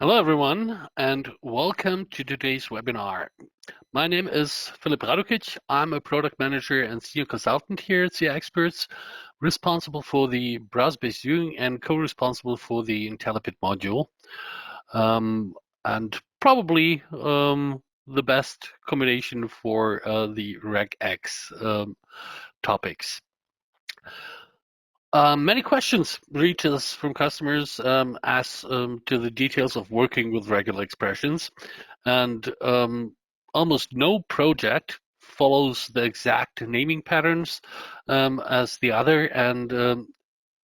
Hello, everyone, and welcome to today's webinar. My name is Filip Radukic. I'm a product manager and senior consultant here at CI Experts, responsible for the browser-based viewing and co-responsible for the IntelliPit module, and probably the best combination for the RegEx topics. Many questions reach us from customers as to the details of working with regular expressions, and almost no project follows the exact naming patterns as the other, and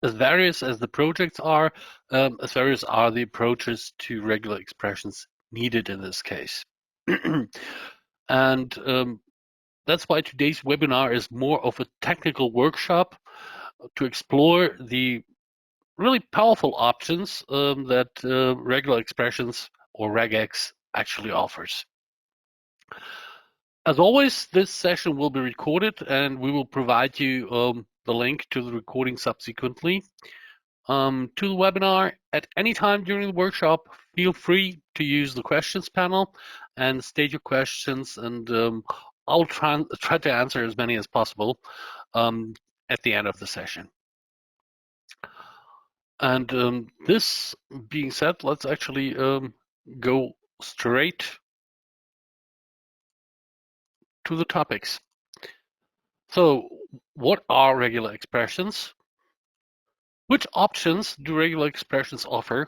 as various as the projects are, as various are the approaches to regular expressions needed in this case. And that's why today's webinar is more of a technical workshop to explore the really powerful options that regular expressions or regex actually offers. As always, this session will be recorded and we will provide you the link to the recording subsequently. To the webinar, at any time during the workshop, feel free to use the questions panel and state your questions, and I'll try to answer as many as possible at the end of the session. And this being said, let's actually go straight to the topics. So, what are regular expressions? Which options do regular expressions offer?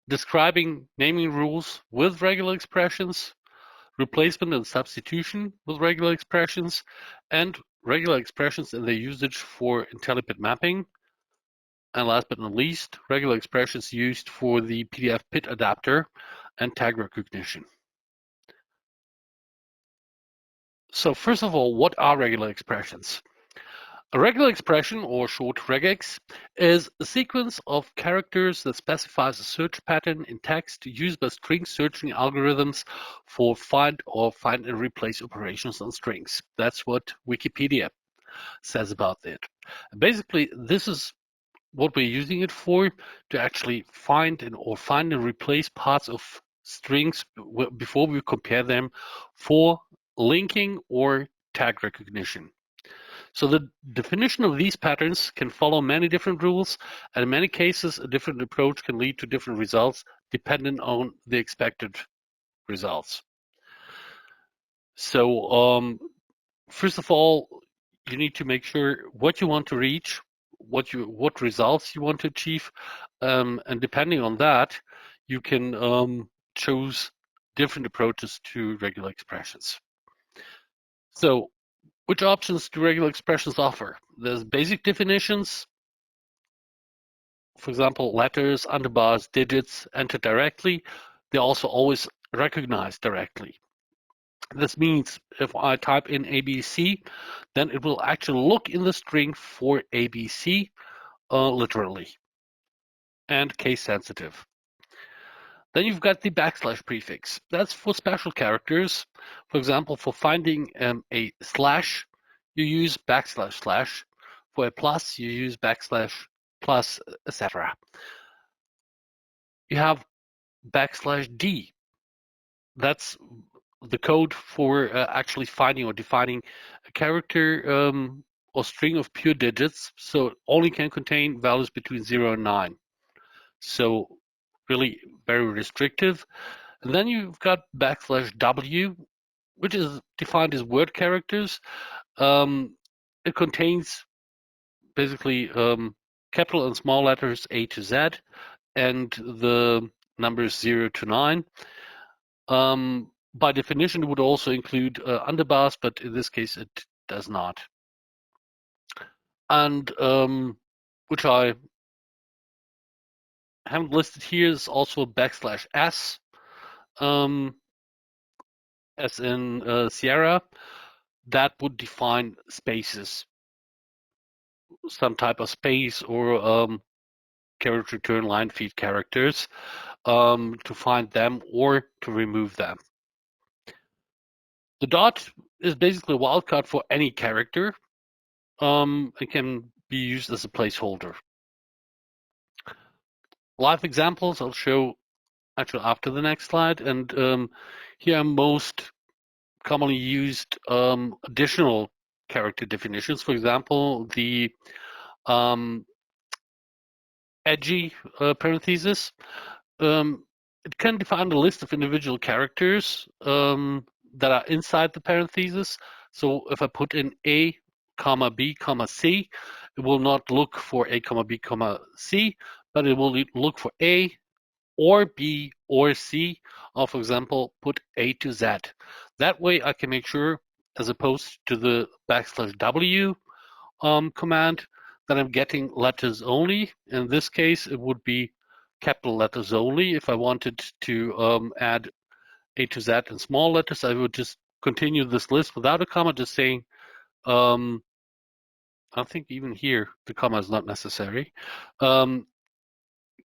Describing naming rules with regular expressions, replacement and substitution with regular expressions, and regular expressions and their usage for IntelliPit mapping. And last but not least, regular expressions used for the PDF PIT adapter and tag recognition. So first of all, what are regular expressions? A regular expression, or short regex, is a sequence of characters that specifies a search pattern in text used by string searching algorithms for find and replace operations on strings. That's what Wikipedia says about it. Basically, this is what we're using it for, to actually find and replace parts of strings before we compare them for linking or tag recognition. So the definition of these patterns can follow many different rules, and in many cases, a different approach can lead to different results depending on the expected results. So first of all, you need to make sure what you want to reach, what results you want to achieve, and depending on that, you can choose different approaches to regular expressions. So which options do regular expressions offer? There's basic definitions, for example, letters, underbars, digits entered directly. They're also always recognized directly. This means if I type in ABC, then it will actually look in the string for ABC literally and case sensitive. Then you've got the backslash prefix. That's for special characters. For example, for finding a slash, you use backslash slash. For a plus, you use backslash plus, etc. You have backslash D. That's the code for actually finding or defining a character or string of pure digits, so it only can contain values between 0 and 9. So really very restrictive. And then you've got backslash W, which is defined as word characters. It contains basically capital and small letters A to Z and the numbers 0 to 9. By definition, it would also include underbars, but in this case, it does not. And which I haven't listed here is also backslash S, as in Sierra. That would define spaces, some type of space or character return line feed characters to find them or to remove them. The dot is basically a wildcard for any character. It can be used as a placeholder. live examples I'll show actually after the next slide. And here are most commonly used additional character definitions. For example, the edgy parenthesis. It can define a list of individual characters that are inside the parenthesis. So if I put in A, comma B, comma C, it will not look for A, comma B, comma C, but it will look for A or B or C, or for example, put A to Z. That way I can make sure, as opposed to the \W command, that I'm getting letters only. In this case, it would be capital letters only. If I wanted to add A to Z in small letters, I would just continue this list without a comma, just saying, I think even here the comma is not necessary.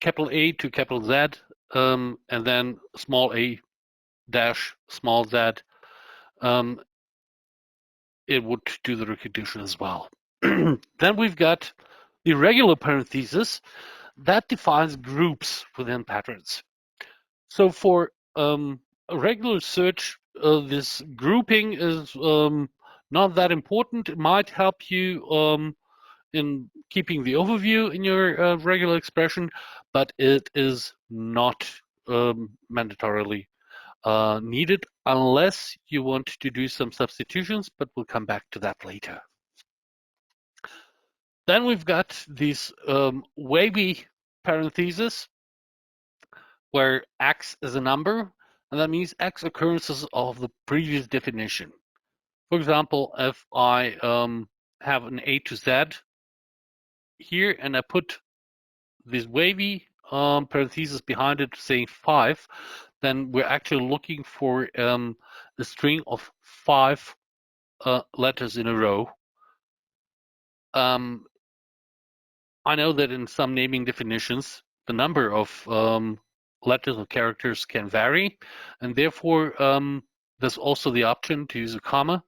Capital A to capital Z, and then small a dash small z, it would do the recognition as well. Then we've got the regular parenthesis that defines groups within patterns. So for a regular search, this grouping is not that important. It might help you in keeping the overview in your regular expression, but it is not mandatorily needed unless you want to do some substitutions, but we'll come back to that later. Then we've got these wavy parentheses where x is a number, and that means x occurrences of the previous definition. For example, if I have an A to Z here and I put this wavy parentheses behind it saying 5, then we're actually looking for a string of 5 letters in a row. I know that in some naming definitions, the number of letters or characters can vary, and therefore there's also the option to use a comma,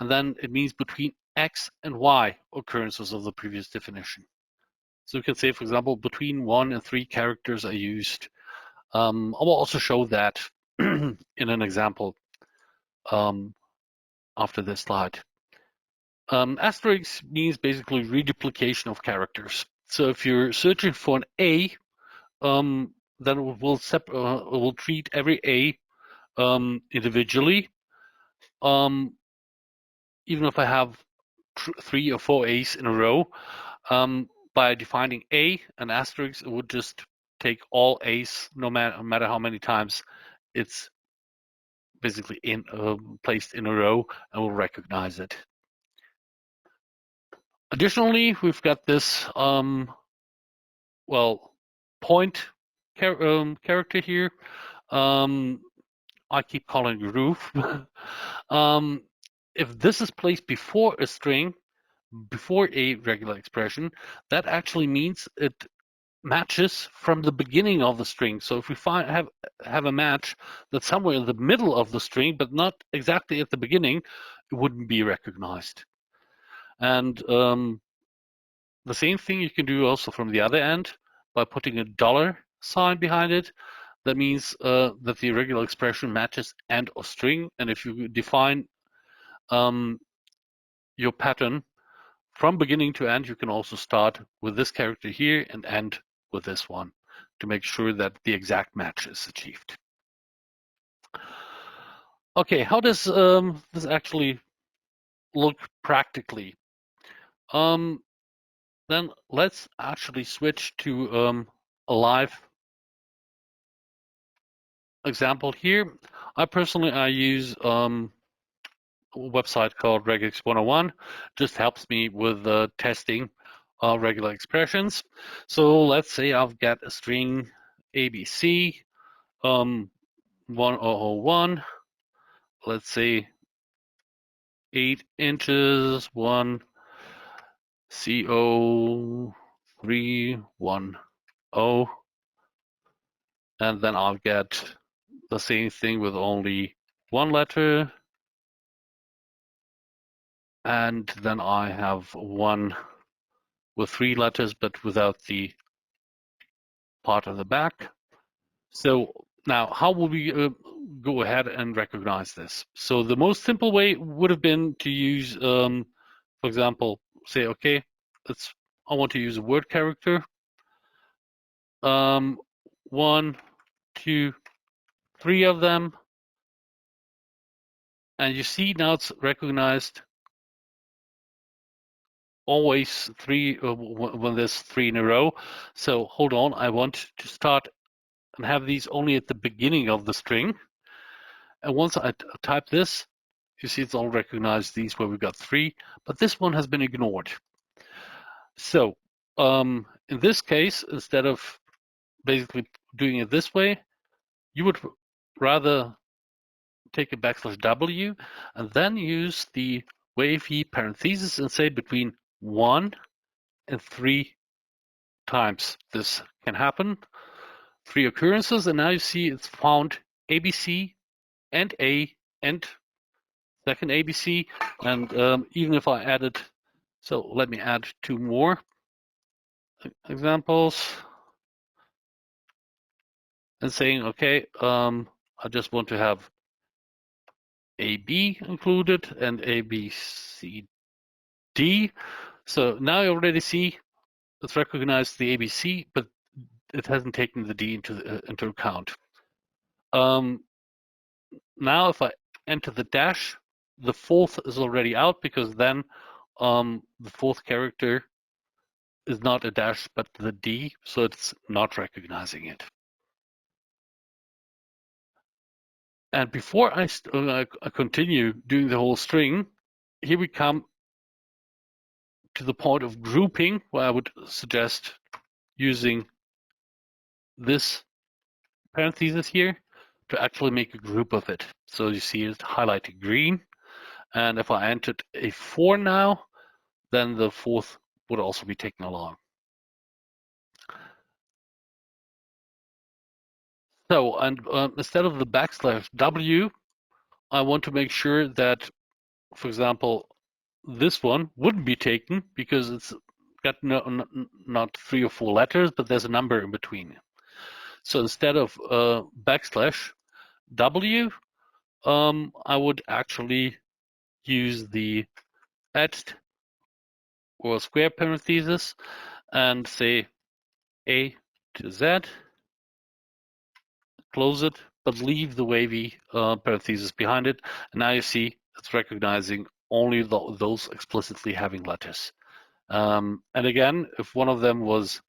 and then it means between X and Y occurrences of the previous definition. So you can say, for example, between 1 and 3 characters are used. I will also show that in an example after this slide. Asterisk means basically reduplication of characters. So if you're searching for an A, then we'll treat every A individually. Even if I have 3 or 4 A's in a row, by defining A and asterisk, it would just take all A's, no matter how many times it's basically placed in a row, and will recognize it. Additionally, we've got this point character here. I keep calling it roof. If this is placed before a string, before a regular expression, that actually means it matches from the beginning of the string. So if we have a match that's somewhere in the middle of the string, but not exactly at the beginning, it wouldn't be recognized. And the same thing you can do also from the other end by putting a $sign behind it. That means that the irregular expression matches end of string. And if you define your pattern from beginning to end, you can also start with this character here and end with this one to make sure that the exact match is achieved. Okay, how does this actually look practically? Then let's actually switch to a live example here. I use a website called RegEx 101. Just helps me with testing regular expressions. So let's say I've got a string ABC 1001. Let's say 8 inches 1 CO310, and then I'll get the same thing with only one letter, and then I have one with 3 letters but without the part of the back. So now, how will we go ahead and recognize this? So the most simple way would have been to use, for example, say, okay, I want to use a word character. 1, 2, 3 of them. And you see now it's recognized always 3 when there's 3 in a row. So hold on, I want to start and have these only at the beginning of the string. And once I type this, you see it's all recognized these where we've got 3, but this one has been ignored. So in this case, instead of basically doing it this way, you would rather take a \W and then use the wavy parentheses and say between 1 and 3 times this can happen. 3 occurrences, and now you see it's found ABC and A and second ABC. And even if I added, so let me add 2 more examples and saying, okay, I just want to have AB included and ABCD. So now you already see it's recognized the ABC, but it hasn't taken the D into account. Now if I enter the dash, the 4th is already out because then the 4th character is not a dash but the D, so it's not recognizing it. And before I continue doing the whole string, here we come to the point of grouping, where I would suggest using this parenthesis here to actually make a group of it. So you see it highlighted green. And if I entered a 4 now, then the 4th would also be taken along. So, and instead of the \W, I want to make sure that, for example, this one wouldn't be taken because it's got not 3 or 4 letters, but there's a number in between. So instead of \W, I would actually use the @ or square parenthesis and say A to Z, close it, but leave the wavy parenthesis behind it. And now you see it's recognizing only those explicitly having letters. And again, if one of them was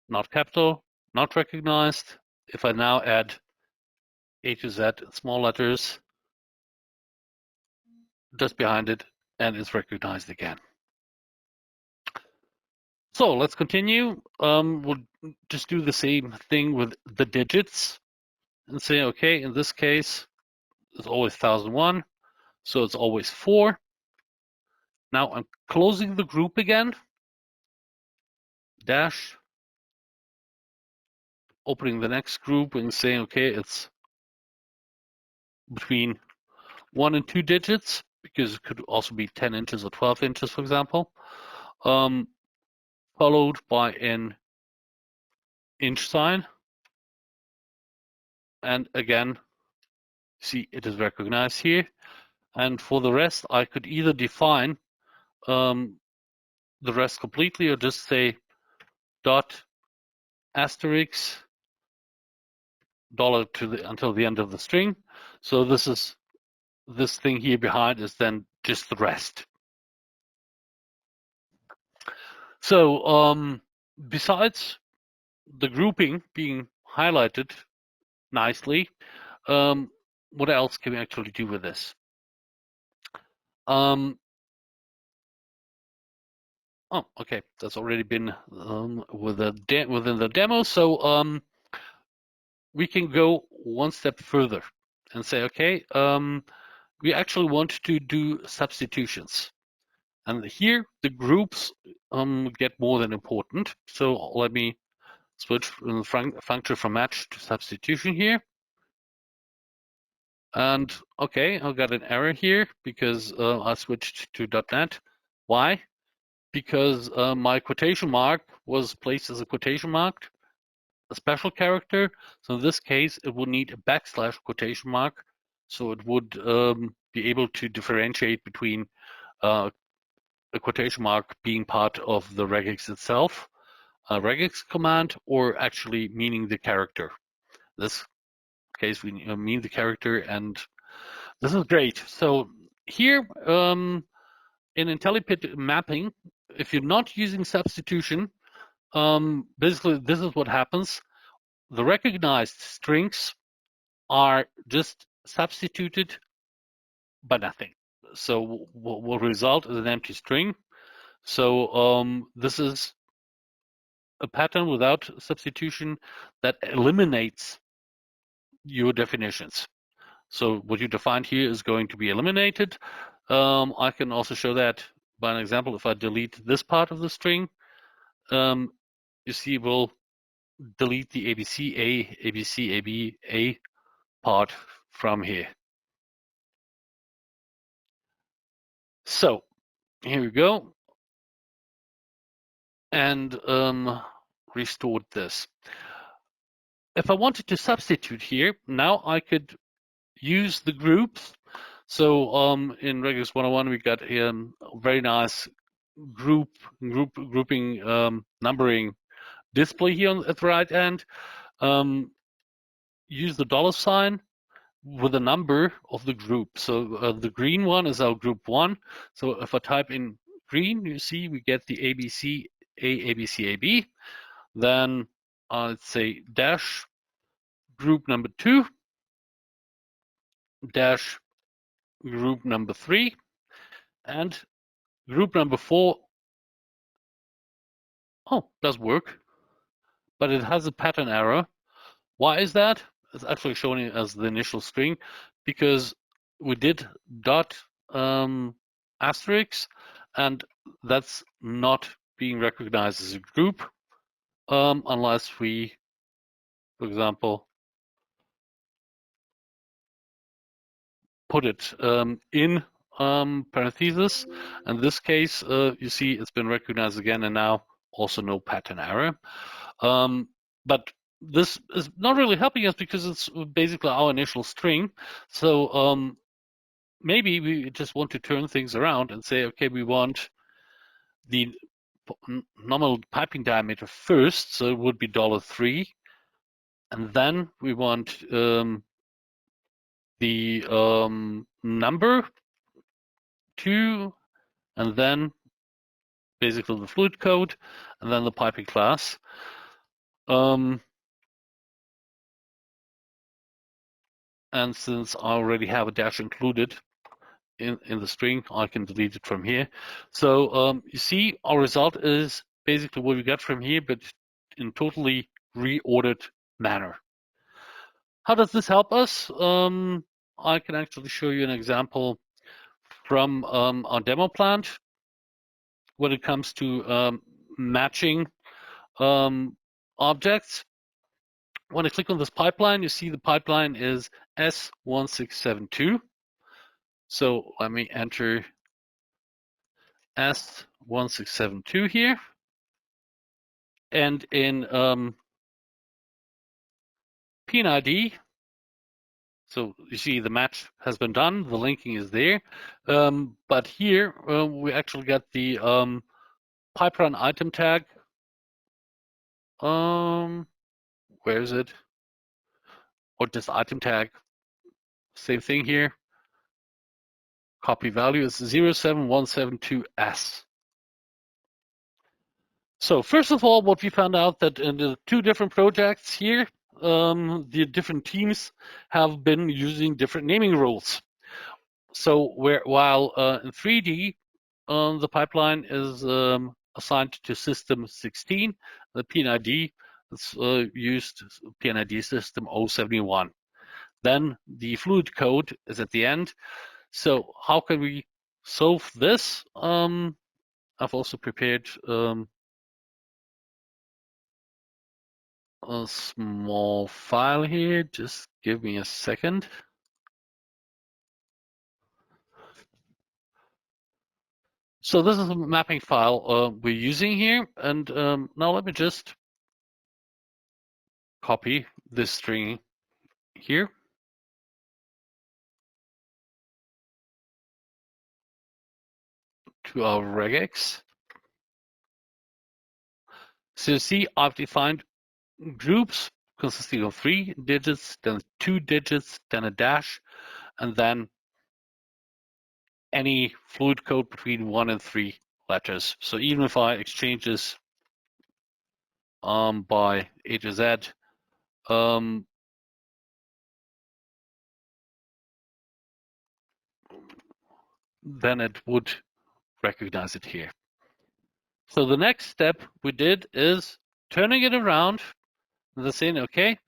not capital, not recognized, if I now add A to Z small letters just behind it, and it's recognized again. So let's continue. We'll just do the same thing with the digits and say, okay, in this case, it's always 1001, so it's always 4. Now I'm closing the group again, dash, opening the next group and saying, okay, it's between 1 and 2 digits, because it could also be 10 inches or 12 inches, for example, followed by an inch sign. And again, see, it is recognized here. And for the rest, I could either define the rest completely or just say dot asterisk dollar until the end of the string. So this thing here behind is then just the rest. So besides the grouping being highlighted nicely, what else can we actually do with this? Oh, okay, that's already been within the demo. So we can go one step further and say, okay, we actually want to do substitutions. And here the groups get more than important. So let me switch from function from match to substitution here. And okay, I got an error here because I switched to .NET. Why? Because my quotation mark was placed as a quotation mark a special character. So in this case, it would need a backslash quotation mark. So it would be able to differentiate between a quotation mark being part of the regex itself, a regex command, or actually meaning the character. In this case, we mean the character, and this is great. So here in IntelliPit mapping, if you're not using substitution, basically this is what happens. The recognized strings are just substituted by nothing. So what will result is an empty string. So this is a pattern without substitution that eliminates your definitions. So what you defined here is going to be eliminated. I can also show that by an example. If I delete this part of the string, you see we'll delete the ABC, A, ABC, AB, A part from here. So here we go. And restored this. If I wanted to substitute here, now I could use the groups. So in RegEx 101, we got a very nice grouping numbering display here at the right end. Use the $sign with a number of the group. So the green one is our group 1. So if I type in green, you see we get the ABC, A, ABC, AB. Then let's say dash group number 2, dash group number 3, and group number 4. Oh, does work, but it has a pattern error. Why is that? It's actually showing it as the initial string because we did dot asterisk, and that's not being recognized as a group unless we, for example, put it in parentheses. In this case, you see it's been recognized again, and now also no pattern error. But this is not really helping us because it's basically our initial string. So maybe we just want to turn things around and say, okay, we want the normal piping diameter first, so it would be $3, and then we want the number 2, and then basically the fluid code, and then the piping class. And since I already have a dash included in the string, I can delete it from here. So you see our result is basically what we got from here, but in totally reordered manner. How does this help us? I can actually show you an example from our demo plant when it comes to matching objects. When I click on this pipeline, you see the pipeline is S1672. So let me enter S1672 here. And in PNID, so you see the match has been done, the linking is there. But here we actually got the pipe run item tag. Where is it? Or just item tag. Same thing here. Copy value is 07172S. So first of all, what we found out that in the 2 different projects here, the different teams have been using different naming rules. So while in 3D, the pipeline is assigned to system 16, the PNID is used PNID system 071. Then the fluid code is at the end. So how can we solve this? I've also prepared a small file here. Just give me a second. So this is a mapping file we're using here. And now let me just copy this string here. To our regex. So you see, I've defined groups consisting of 3 digits, then 2 digits, then a dash, and then any fluid code between 1 and 3 letters. So even if I exchange this by A to Z, then it would recognize it here. So the next step we did is turning it around and then saying, okay,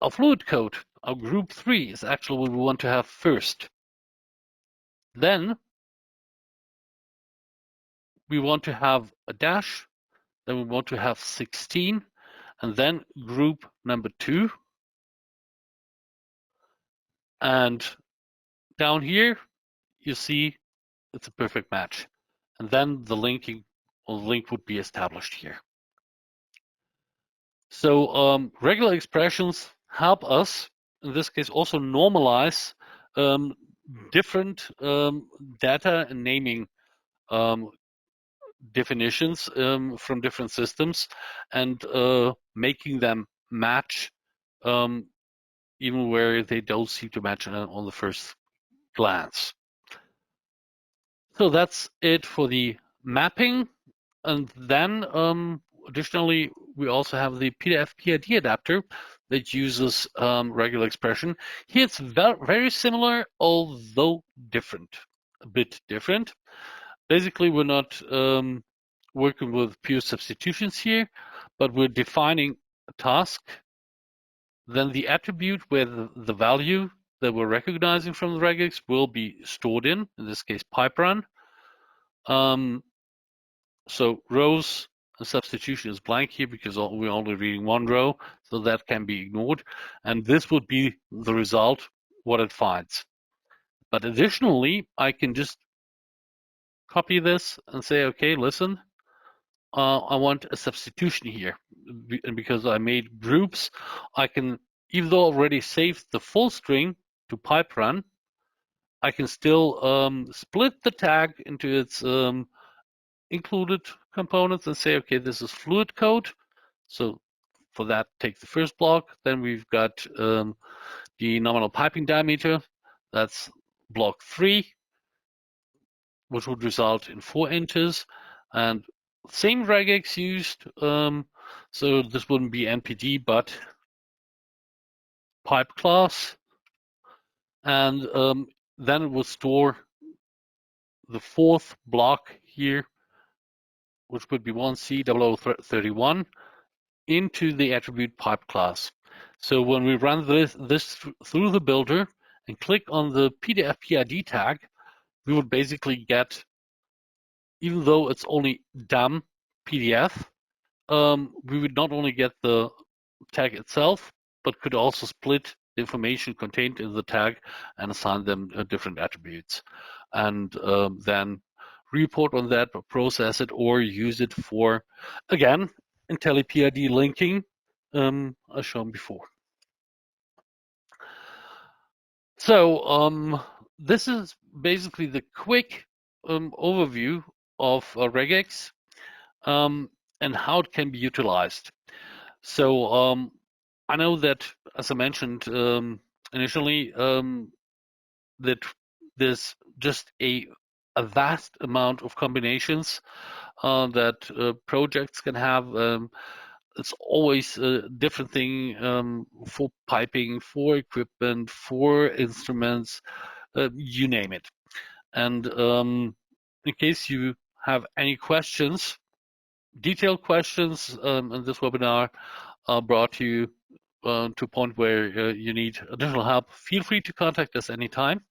our fluid code, our group 3 is actually what we want to have first. Then we want to have a dash, then we want to have 16, and then group number 2. And down here, you see it's a perfect match. And then the link would be established here. So regular expressions help us, in this case, also normalize different data and naming definitions from different systems and making them match even where they don't seem to match on the first glance. So that's it for the mapping. And then additionally, we also have the PDF PID adapter that uses regular expression. Here it's very similar, although different, a bit different. Basically, we're not working with pure substitutions here, but we're defining a task. Then the attribute where the value that we're recognizing from the regex will be stored in this case, pipe run. So rows and substitution is blank here because we're only reading one row, so that can be ignored. And this would be the result, what it finds. But additionally, I can just copy this and say, okay, listen, I want a substitution here. And because I made groups, I can, even though I already saved the full string to pipe run, I can still split the tag into its included components and say, okay, this is fluid code. So for that, take the first block. Then we've got the nominal piping diameter. That's block 3, which would result in 4 inches. And same regex used. So this wouldn't be NPD, but pipe class. And then it will store the 4th block here, which would be 1C0031, into the attribute pipe class. So when we run this through the builder and click on the PDF PID tag, we would basically get, even though it's only DAM PDF, we would not only get the tag itself, but could also split the information contained in the tag and assign them different attributes. And then report on that, process it, or use it for, again, IntelliPID linking, as shown before. So this is basically the quick overview of regex and how it can be utilized. So I know that, as I mentioned initially, that there's just a vast amount of combinations that projects can have. It's always a different thing for piping, for equipment, for instruments, you name it. And in case you have any questions, detailed questions in this webinar brought you to a point where you need additional help, feel free to contact us anytime.